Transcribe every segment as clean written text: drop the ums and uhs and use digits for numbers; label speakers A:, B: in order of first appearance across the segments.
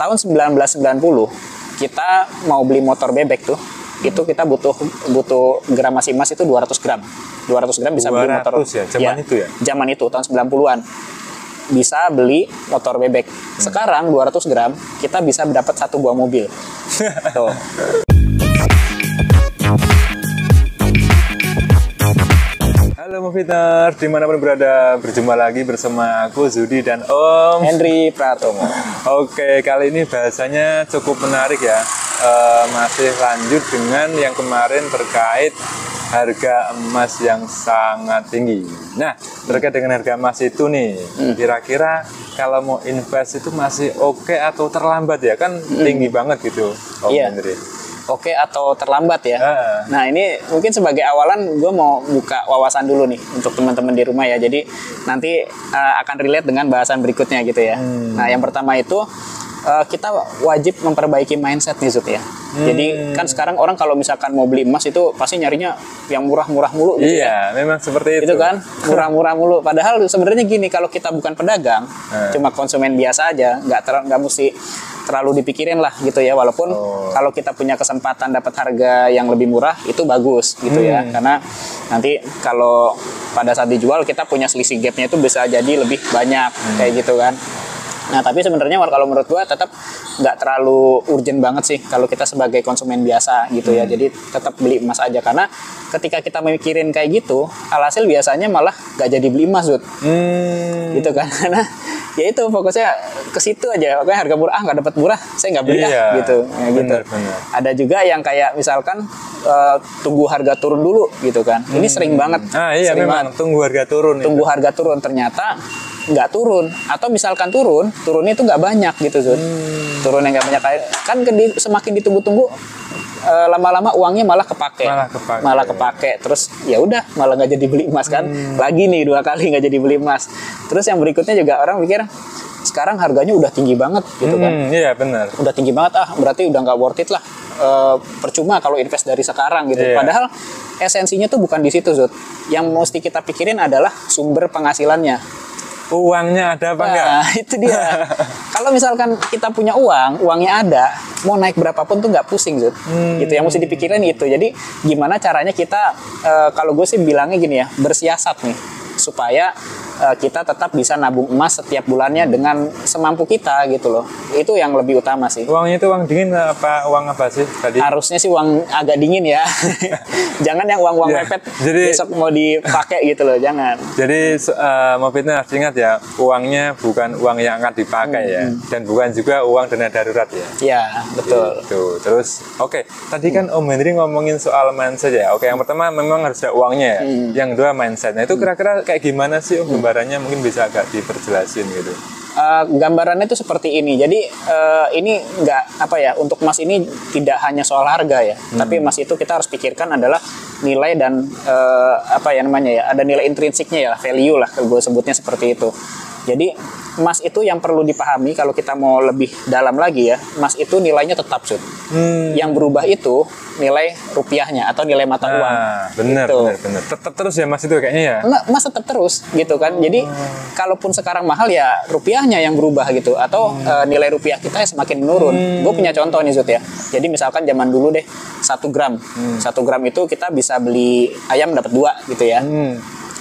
A: tahun 1990 kita mau beli motor bebek tuh, itu kita butuh gramasi emas itu 200 gram. 200 gram bisa beli motor.
B: Ya, zaman itu ya?
A: Zaman itu tahun 90-an. Bisa beli motor bebek. Sekarang 200 gram kita bisa dapat 1 buah mobil. Tuh.
B: Halo Moviters, dimanapun berada, berjumpa lagi bersama aku Zudi dan Om
A: Henry Pratomo.
B: Oke, kali ini bahasanya cukup menarik ya. Masih lanjut dengan yang kemarin terkait harga emas yang sangat tinggi. Nah, terkait dengan harga emas itu nih, kira-kira kalau mau invest itu masih oke atau terlambat ya? Kan tinggi banget gitu, Om Henry.
A: Oke atau terlambat ya. Nah, ini mungkin sebagai awalan gue mau buka wawasan dulu nih untuk teman-teman di rumah ya. Jadi nanti akan relate dengan bahasan berikutnya gitu ya. Nah, yang pertama itu kita wajib memperbaiki mindset nih Zut ya. Jadi kan sekarang orang kalau misalkan mau beli emas itu pasti nyarinya yang murah-murah mulu gitu
B: ya. Memang seperti itu.
A: Itu kan murah-murah mulu. Padahal sebenarnya gini, kalau kita bukan pedagang, cuma konsumen biasa aja, nggak mesti terlalu dipikirin lah gitu ya. Walaupun kalau kita punya kesempatan dapat harga yang lebih murah itu bagus gitu ya. Karena nanti kalau pada saat dijual kita punya selisih gapnya itu bisa jadi lebih banyak kayak gitu kan. Nah, tapi sebenarnya kalau menurut gua tetap nggak terlalu urgent banget sih kalau kita sebagai konsumen biasa gitu ya. Jadi tetap beli emas aja, karena ketika kita mikirin kayak gitu, alhasil biasanya malah nggak jadi beli emas, Zut. Gitu kan. Karena ya itu fokusnya ke situ aja. Pokoknya harga murah, nggak dapat murah, saya nggak beli gitu. Ya, gitu.
B: Bener.
A: Ada juga yang kayak misalkan tunggu harga turun dulu gitu kan. Ini sering banget.
B: Iya,
A: sering
B: memang
A: banget.
B: tunggu harga turun.
A: Tunggu harga turun, ternyata nggak turun, atau misalkan turunnya itu nggak banyak gitu Zud. Turunnya nggak banyak, kan semakin ditunggu-tunggu lama-lama uangnya malah kepake. Terus ya udah malah nggak jadi beli emas kan. Lagi nih 2 kali nggak jadi beli emas. Terus yang berikutnya juga orang mikir sekarang harganya udah tinggi banget gitu kan.
B: Iya benar,
A: udah tinggi banget, berarti udah nggak worth it lah. Percuma kalau invest dari sekarang gitu. Padahal esensinya tuh bukan di situ Zud. Yang mesti kita pikirin adalah sumber penghasilannya.
B: Uangnya ada apa enggak?
A: Nah, itu dia. Kalau misalkan kita punya uangnya ada, mau naik berapapun tuh nggak pusing, Zud. Gitu yang mesti dipikirin itu. Jadi gimana caranya kita, kalau gue sih bilangnya gini ya, bersiasat nih, supaya kita tetap bisa nabung emas setiap bulannya dengan semampu kita gitu loh. Itu yang lebih utama sih.
B: Uangnya itu uang dingin apa uang apa sih tadi?
A: Harusnya sih uang agak dingin ya. Jangan yang uang mepet besok mau dipakai gitu loh, jangan.
B: Jadi Moviters harus ingat ya, uangnya bukan uang yang akan dipakai ya, dan bukan juga uang dana darurat ya.
A: Iya, betul.
B: Gitu. Terus tadi kan Om Henry ngomongin soal mindset ya. Yang pertama memang harus ada uangnya ya. Yang kedua mindset. Nah, itu kira-kira kayak gimana sih Om? Gambarannya mungkin bisa agak diperjelasin gitu.
A: Gambarannya itu seperti ini. Jadi ini nggak untuk emas ini tidak hanya soal harga ya, tapi emas itu kita harus pikirkan adalah nilai dan ada nilai intrinsiknya ya, value lah kalau gue sebutnya seperti itu. Jadi emas itu yang perlu dipahami kalau kita mau lebih dalam lagi ya, emas itu nilainya tetap Sud. Yang berubah itu nilai rupiahnya atau nilai mata uang.
B: Benar. Tetap terus ya emas itu kayaknya ya.
A: Emas tetap terus gitu kan. Jadi kalaupun sekarang mahal ya rupiahnya yang berubah gitu, atau nilai rupiah kita semakin menurun. Gue punya contoh nih Zud ya. Jadi misalkan zaman dulu deh 1 gram. 1 gram itu kita bisa beli ayam dapat 2 gitu ya.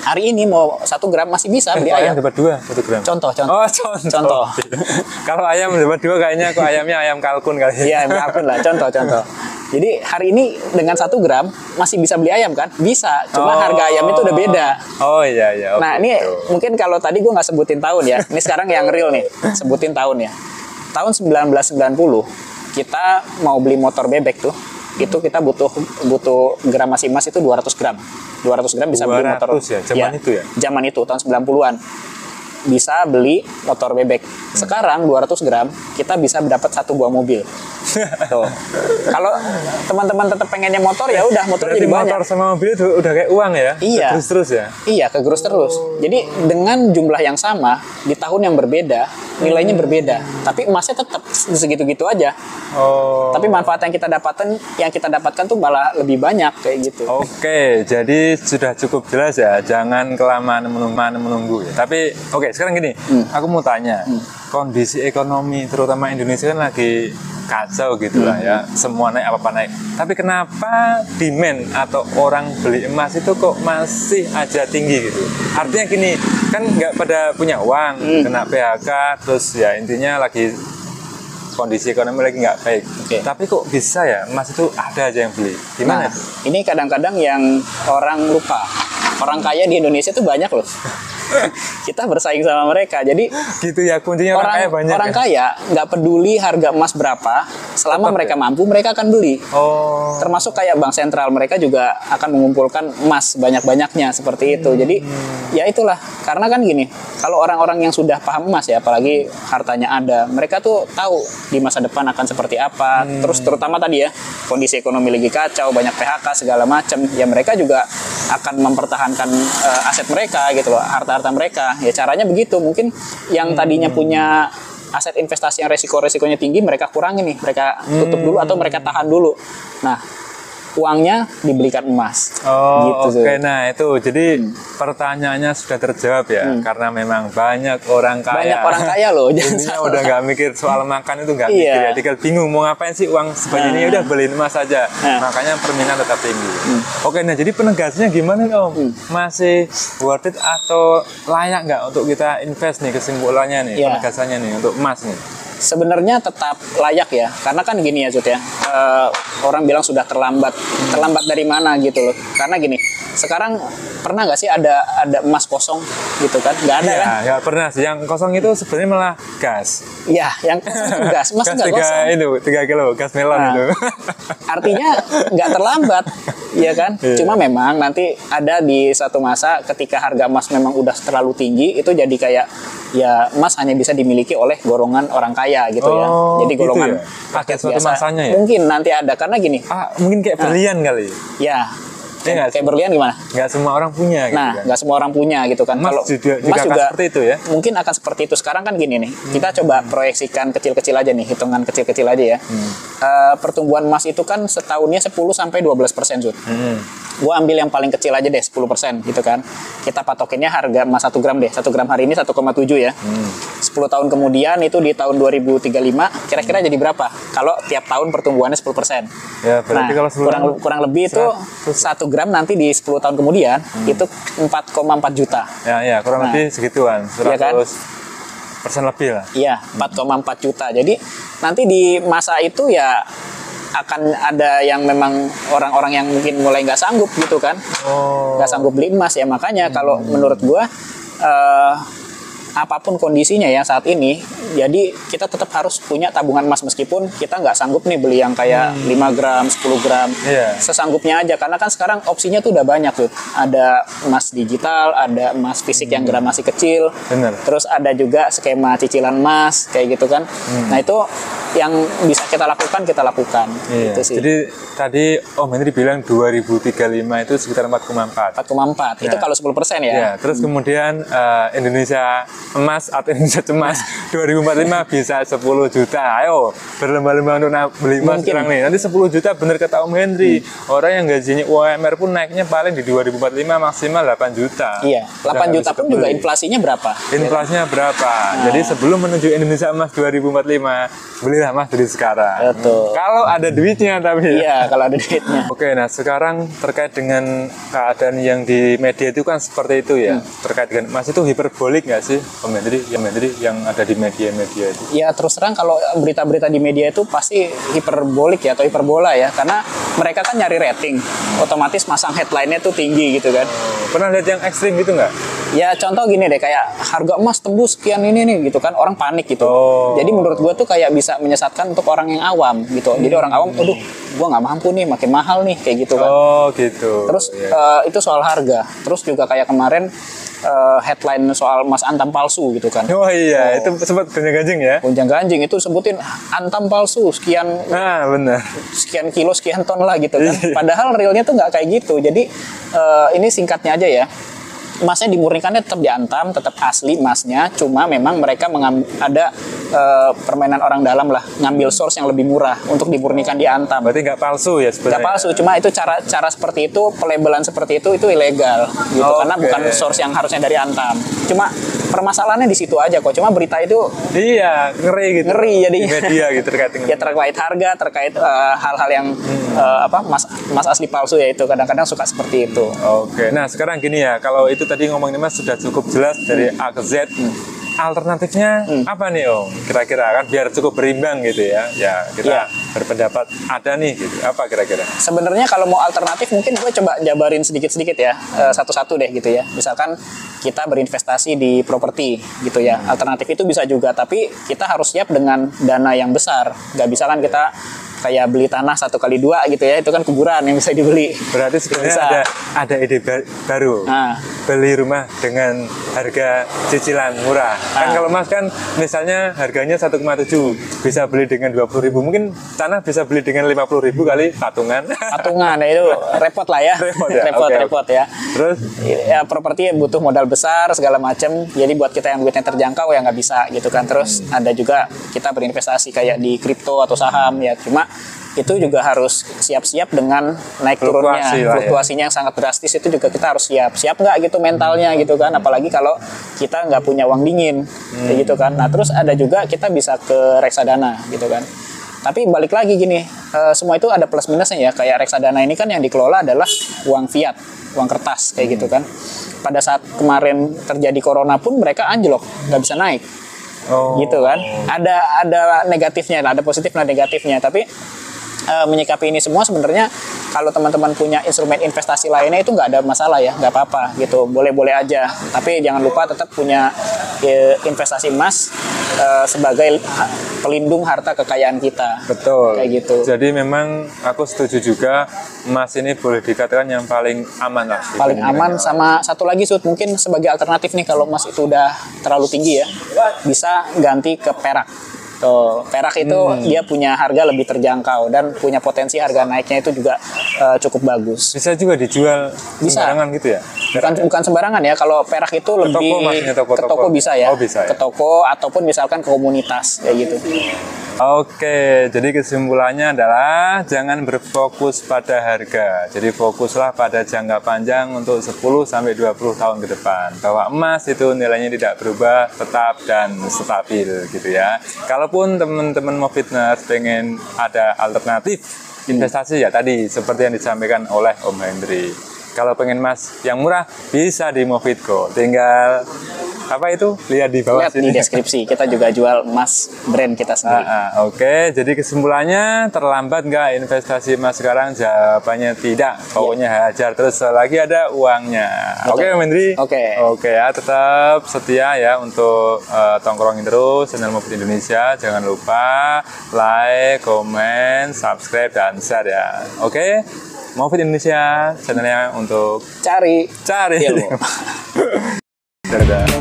A: Hari ini mau 1 gram masih bisa beli ayam
B: dapat 2 1 gram.
A: Contoh.
B: Contoh. Kalau ayam dapat 2 kayaknya kok ayamnya ayam kalkun kali.
A: Iya, ayam kalkun lah. Contoh. Jadi hari ini dengan 1 gram masih bisa beli ayam kan? Bisa. Cuma harga ayam itu udah beda.
B: Iya.
A: Nah, ini mungkin kalau tadi gue nggak sebutin tahun ya. Ini sekarang yang real nih. Sebutin tahun ya. Tahun 1990 kita mau beli motor bebek tuh. Itu kita butuh gramasi emas itu 200 gram. 200 gram bisa beli motor.
B: Ya, zaman itu ya?
A: Zaman itu, tahun 90-an. Bisa beli motor bebek. Sekarang 200 gram, kita bisa dapat 1 buah mobil. Tuh. Kalau teman-teman tetap pengennya motor, ya udah motor
B: Berarti
A: jadi banyak.
B: motor sama mobil itu udah kayak uang ya?
A: Iya.
B: Terus ya?
A: Iya, kegerus terus. Jadi dengan jumlah yang sama di tahun yang berbeda, nilainya berbeda, tapi emasnya tetap segitu-gitu aja.
B: Oh.
A: Tapi manfaat yang kita dapatkan tuh malah lebih banyak kayak gitu.
B: Oke, jadi sudah cukup jelas ya. Jangan kelamaan menunggu ya. Tapi oke, sekarang gini, aku mau tanya, kondisi ekonomi terutama Indonesia kan lagi kacau gitu lah ya, semua naik apa naik. Tapi kenapa demand atau orang beli emas itu kok masih aja tinggi gitu? Artinya gini, kan nggak pada punya uang, kena PHK, terus ya intinya lagi kondisi ekonomi lagi nggak baik. Tapi kok bisa ya emas itu ada aja yang beli? Gimana?
A: Nah, ini kadang-kadang yang orang lupa. Orang kaya di Indonesia tuh banyak loh. Kita bersaing sama mereka. Jadi
B: gitu ya, kuncinya orang kaya banyak.
A: Orang kaya nggak peduli harga emas berapa, selama mereka mampu mereka akan beli.
B: Oh.
A: Termasuk kayak bank sentral, mereka juga akan mengumpulkan emas banyak-banyaknya seperti itu. Jadi ya itulah, karena kan gini, kalau orang-orang yang sudah paham emas ya, apalagi hartanya ada, mereka tuh tahu di masa depan akan seperti apa. Terus terutama tadi ya, kondisi ekonomi lagi kacau, banyak PHK segala macam, ya mereka juga akan mempertahankan aset mereka gitu loh, harta-harta mereka. Ya caranya begitu. Mungkin yang tadinya punya aset investasi yang resikonya tinggi, mereka kurangin nih, mereka tutup dulu atau mereka tahan dulu. Nah, uangnya dibelikan emas.
B: Oh,
A: gitu.
B: Oke. Nah itu jadi pertanyaannya sudah terjawab ya, karena memang banyak orang kaya.
A: Banyak orang kaya loh.
B: Intinya udah nggak mikir soal makan itu, nggak mikir ya. Tinggal bingung mau ngapain sih uang sebanyak ini, udah beliin emas aja. Makanya permintaan tetap tinggi. Oke, nah jadi penegasnya gimana nih Om? Masih worth it atau layak nggak untuk kita invest nih, kesimpulannya nih, penegasannya nih untuk emas nih?
A: Sebenarnya tetap layak ya, karena kan gini ya Zut ya, orang bilang sudah terlambat. Terlambat dari mana gitu loh? Karena gini, sekarang pernah nggak sih ada emas kosong gitu kan? Nggak ada kan?
B: Nggak pernah sih. Yang kosong itu sebenarnya malah gas.
A: Iya, yang kosong itu gas. Emas nggak kosong.
B: Itu 3 kilo gas melon itu.
A: Artinya nggak terlambat, ya kan? Cuma memang nanti ada di satu masa ketika harga emas memang udah terlalu tinggi, itu jadi kayak ya emas hanya bisa dimiliki oleh golongan orang kaya gitu ya. Jadi golongan
B: gitu ya?
A: rakyat
B: Suatu
A: biasa.
B: masanya ya?
A: Mungkin nanti ada, karena gini.
B: Mungkin kayak berlian kali.
A: Ya.
B: Kayak
A: berlian gimana?
B: Nggak semua orang punya gitu.
A: Nah,
B: kan?
A: nggak semua orang punya gitu kan.
B: Emas
A: Kalau
B: juga seperti itu ya.
A: Mungkin akan seperti itu. Sekarang kan gini nih. Kita coba proyeksikan kecil-kecil aja nih, hitungan kecil-kecil aja ya. Pertumbuhan emas itu kan setahunnya 10 sampai 12%, Zut. Gua ambil yang paling kecil aja deh, 10% gitu kan. Kita patokinnya harga emas 1 gram deh. 1 gram hari ini 1,7 ya. 10 tahun kemudian itu di tahun 2035 kira-kira jadi berapa? Kalau tiap tahun pertumbuhannya 10%.
B: Ya, berarti kalau
A: kurang lebih itu 1 gram nanti di 10 tahun kemudian itu 4,4 juta.
B: Ya, kurang lebih segituan. 100%
A: kan?
B: lebih lah.
A: Iya, 4,4 juta. Jadi nanti di masa itu ya akan ada yang memang orang-orang yang mungkin mulai nggak sanggup gitu kan, nggak sanggup beli emas ya. Makanya kalau menurut gua apapun kondisinya ya saat ini, jadi kita tetap harus punya tabungan emas meskipun kita nggak sanggup nih beli yang kayak 5 gram, 10 gram, sesanggupnya aja. Karena kan sekarang opsinya tuh udah banyak tuh. Ada emas digital, ada emas fisik yang gram masih kecil, terus ada juga skema cicilan emas kayak gitu kan. Nah itu yang bisa kita lakukan gitu sih.
B: Jadi tadi Om Henry bilang 2035 itu sekitar 4,4.
A: 4,4 itu kalau 10% ya.
B: Terus kemudian Indonesia emas atau Indonesia cemas 2045 bisa 10 juta. Ayo berlomba-lomba untuk beli emas sekarang nih. Nanti 10 juta bener kata Om Henry. Orang yang gajinya UMR pun naiknya paling di 2045 maksimal 8 juta.
A: Iya, 8 juta pun juga inflasinya berapa?
B: Inflasinya berapa? Jadi sebelum menuju Indonesia emas 2045, belilah emas dari sekarang.
A: Betul.
B: Kalau ada duitnya tapi.
A: Iya, kalau ada duitnya.
B: Oke, nah sekarang terkait dengan keadaan yang di media itu kan seperti itu ya. Terkait dengan emas itu hiperbolik nggak sih, Om Henry? Yang ada di media-media itu?
A: Ya terus terang kalau berita-berita di media itu pasti hiperbolik ya atau hiperbola ya, karena mereka kan nyari rating, otomatis masang headline-nya tuh tinggi gitu kan.
B: Pernah lihat yang ekstrim gitu nggak?
A: Ya contoh gini deh, kayak harga emas tembus sekian ini nih gitu kan, orang panik gitu. Jadi menurut gue tuh kayak bisa menyesatkan untuk orang yang awam gitu. Jadi orang awam, aduh gue nggak mampu nih, makin mahal nih kayak gitu kan.
B: Oh gitu.
A: Terus itu soal harga. Terus juga kayak kemarin headline soal Mas Antam palsu gitu kan.
B: Oh iya, itu sempat gonjang-ganjing ya.
A: Gonjang-ganjing itu sebutin Antam palsu sekian
B: Benar.
A: sekian kilo sekian ton lah gitu kan. Padahal realnya tuh nggak kayak gitu. Jadi ini singkatnya aja ya. Emasnya dimurnikannya tetap diantam, tetap asli emasnya, cuma memang mereka ada permainan orang dalam lah, ngambil source yang lebih murah untuk dimurnikan di Antam.
B: Berarti nggak palsu ya sebenarnya?
A: Nggak palsu, cuma itu cara seperti itu, pelabelan seperti itu ilegal gitu, karena bukan source yang harusnya dari Antam. Cuma permasalahannya di situ aja kok. Cuma berita itu
B: iya ngeri gitu.
A: Ngeri jadi
B: media gitu terkait dengan
A: ya terkait harga, terkait hal-hal yang mas asli palsu ya itu kadang-kadang suka seperti itu.
B: Oke, nah sekarang gini ya, kalau itu tadi ngomongin Mas sudah cukup jelas dari A ke Z. Alternatifnya apa nih Om? Kira-kira kan biar cukup berimbang gitu ya. Ya kita berpendapat ada nih gitu. Apa kira-kira?
A: Sebenarnya kalau mau alternatif mungkin gue coba jabarin sedikit-sedikit ya, satu-satu deh gitu ya. Misalkan kita berinvestasi di properti gitu ya. Alternatif itu bisa juga, tapi kita harus siap dengan dana yang besar. Gak bisa kan kita kayak beli tanah 1 kali 2 gitu ya, itu kan kuburan yang bisa dibeli.
B: Berarti sebenarnya ada ide baru. Beli rumah dengan harga cicilan murah. Kan kalau Mas kan misalnya harganya 1,7 bisa beli dengan 20.000. Mungkin tanah bisa beli dengan 50.000 kali patungan. Patungan
A: ya itu repot lah ya. repot ya.
B: Terus
A: ya properti butuh modal besar segala macam. Jadi buat kita yang duitnya terjangkau ya nggak bisa gitu kan. Terus ada juga kita berinvestasi kayak di kripto atau saham ya. Cuma itu juga harus siap-siap dengan naik turunnya, fluktuasinya yang sangat drastis. Itu juga kita harus siap nggak gitu mentalnya gitu kan, apalagi kalau kita nggak punya uang dingin kayak gitu kan. Nah terus ada juga kita bisa ke reksadana gitu kan, tapi balik lagi gini, semua itu ada plus minusnya ya. Kayak reksadana ini kan yang dikelola adalah uang fiat, uang kertas kayak gitu kan. Pada saat kemarin terjadi corona pun mereka anjlok, nggak bisa naik gitu kan. Ada negatifnya, ada positif dan negatifnya, tapi menyikapi ini semua sebenarnya kalau teman-teman punya instrumen investasi lainnya itu nggak ada masalah ya, nggak apa-apa gitu, boleh-boleh aja. Tapi jangan lupa tetap punya investasi emas sebagai pelindung harta kekayaan kita.
B: Betul.
A: Kayak gitu.
B: Jadi memang aku setuju juga, emas ini boleh dikatakan yang paling aman lah.
A: Paling aman. Sama satu lagi Sud, mungkin sebagai alternatif nih kalau emas itu udah terlalu tinggi ya, bisa ganti ke perak. Tuh, perak itu dia punya harga lebih terjangkau dan punya potensi harga naiknya itu juga cukup bagus.
B: Bisa juga dijual sembarangan gitu ya?
A: Bukan sembarangan ya. Kalau perak itu lebih ke toko bisa ya.
B: Bisa ya?
A: Ke toko ataupun misalkan ke komunitas kayak gitu.
B: Oke, jadi kesimpulannya adalah jangan berfokus pada harga. Jadi fokuslah pada jangka panjang untuk 10-20 tahun ke depan. Bahwa emas itu nilainya tidak berubah, tetap dan stabil gitu ya. Kalaupun teman-teman Movitners pengen ada alternatif investasi ya tadi seperti yang disampaikan oleh Om Hendri. Kalau pengen emas yang murah bisa di Movitco. Tinggal apa itu? Lihat di bawah sini.
A: Di deskripsi. Kita juga jual emas brand kita sendiri.
B: Oke, jadi kesimpulannya terlambat nggak investasi emas sekarang? Jawabannya tidak. Pokoknya hajar terus selagi ada uangnya. Oke, Om Hendri. Oke ya, tetap setia ya untuk tongkrongin terus channel Movit Indonesia. Jangan lupa like, comment, subscribe dan share ya. Oke. Movit Indonesia channelnya untuk
A: cari
B: ilmu. Dadah.